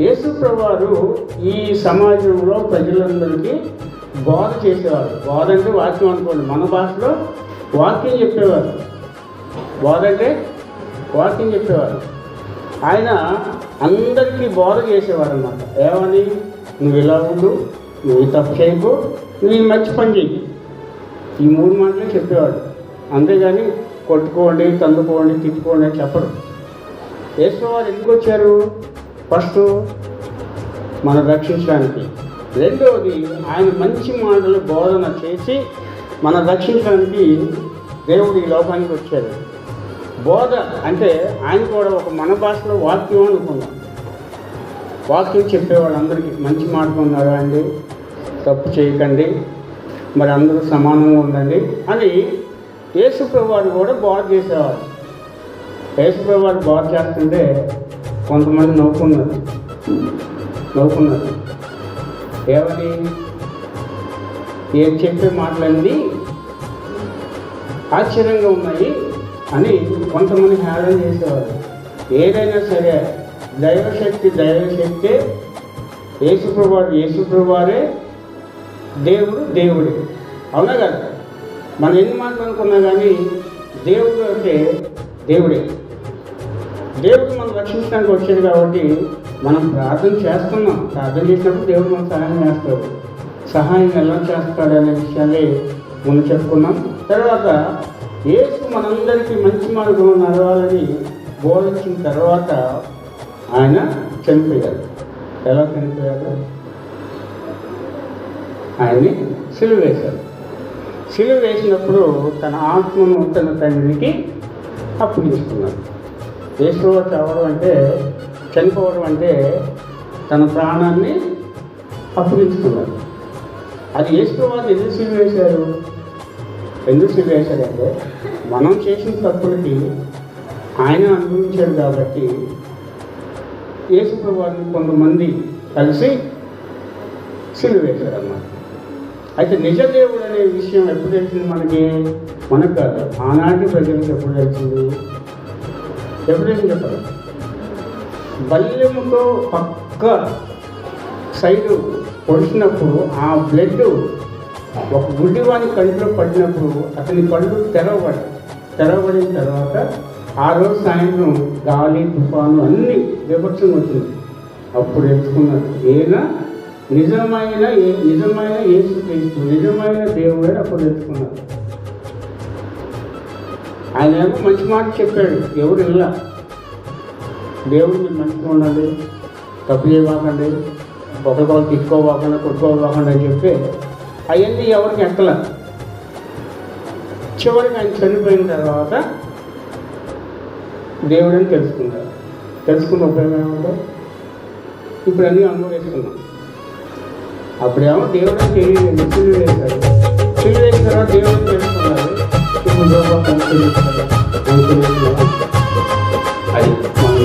యేసు ప్రభువారు ఈ సమాజంలో ప్రజలందరికీ బోధ చేసేవారు. బోధ అంటే వాక్యం అనుకోండి, మన భాషలో వాక్యం చెప్పేవారు. బోధ అంటే వాక్యం చెప్పేవారు. ఆయన అందరికీ బోధ చేసేవారు అన్నమాట. ఏమని? నువ్వు ఇలా ఉండు, నువ్వు తప్పు చేయకు, నువ్వు ఈ మంచి పని చెయ్యి, ఈ 3 మాటలే చెప్పేవాడు. అంతేగాని కొట్టుకోండి, తందుకోండి, తిట్టుకోండి అని చెప్పడు. యేసు వారు ఎందుకు వచ్చారు? ఫస్ట్ మనం రక్షించడానికి, రెండవది ఆయన మంచి మాటలు బోధన చేసి మనం రక్షించడానికి దేవుడు ఈ లోకానికి వచ్చారు. బోధ అంటే ఆయన కూడా ఒక మన భాషలో వాక్యం అనుకున్నాం. వాక్యం చెప్పేవాడు అందరికీ, మంచి మాట ఉన్నారా అండి, తప్పు చేయకండి, మరి అందరూ సమానంగా ఉండండి అని యేసు ప్రభువారు కూడా బోధ చేసేవారు. యేసు ప్రభువారు బోధ చేస్తుంటే కొంతమంది నవ్వుకున్నారు. ఏమని? ఏం చెప్పే మాటలన్నీ ఆశ్చర్యంగా ఉన్నాయి అని కొంతమంది హేళన చేసేవారు. ఏదైనా సరే దైవశక్తి యేసు ప్రభువారే, దేవుడే. అవునా కదా? మనం ఎన్ని మాటలు అనుకున్నా కానీ దేవుడు అంటే దేవుడే. దేవుడు మనం రక్షించడానికి వచ్చాడు కాబట్టి మనం ప్రార్థన చేస్తున్నాం. ప్రార్థన చేసినప్పుడు దేవుడు మనకు సహాయం చేస్తాడు. సహాయం ఎలా చేస్తాడు అనే విషయాలే ముందు చెప్పుకున్నాం. తర్వాత యేసు మనందరికీ మంచి మార్గంలో నడవాలని బోధించిన తర్వాత ఆయన చనిపోయారు. ఎలా చనిపోయారు? ఆయన్ని సిలువ వేశారు. సిలువ వేసినప్పుడు తన ఆత్మను తన తండ్రికి అప్పగించుకున్నాడు. యేసు చావడం అంటే, చనిపోవడం అంటే తన ప్రాణాన్ని అప్పగించుకున్నాడు. అది యేసు వారు ఎందుకు సిలువ వేశారు? ఎందుకు సిలువ వేశారంటే మనం చేసిన తప్పులకి ఆయన అనుభవించాడు కాబట్టి యేసు ప్రభువారిని కొంతమంది కలిసి సిలువ వేశారన్నమాట. అయితే నిజ దేవుడు అనే విషయం ఎప్పుడు తెలిసింది మనకు కాదు, ఆనాటి ప్రజలకు ఎప్పుడు తెలిసింది? చెప్పాలి. బల్యముతో పక్క సైడు పొడిచినప్పుడు ఆ బ్లడ్ ఒక గుడ్డివాని కంటిలో పడినప్పుడు అతని కళ్ళు తెరవబడిన తర్వాత ఆ రోజు సాయంత్రం గాలి, తుఫాను అన్నీ విపక్షం వచ్చింది. అప్పుడు తెలుసుకున్నారు ఈయన నిజమైన యేసుక్రీస్తు, నిజమైన దేవుడు. అప్పుడు తెలుసుకున్నారు. ఆయన ఏమో మంచి మాట చెప్పాడు, ఎవరు ఇలా దేవుడు మీరు మంచిగా ఉండండి, తప్పు చేయవాకండి, ఒకరికొకరు తిట్టుకోవాకుండా కొట్టుకోవాకుండా అని చెప్పి అవన్నీ ఎవరికి ఎక్కల. చివరికి ఆయన చనిపోయిన తర్వాత దేవుడని తెలుసుకున్నారు. తెలుసుకున్న ఉపయోగం ఏమంటే ఇప్పుడు అన్నీ అనుభవిస్తున్నాం. అప్పుడేమో దేవుడు అని తెలియలేదు, సిలువ వేశారు. సిలువ వేసిన తర్వాత దేవుడు తెలుసుకున్నారు. ఇప్పుడు అది మనం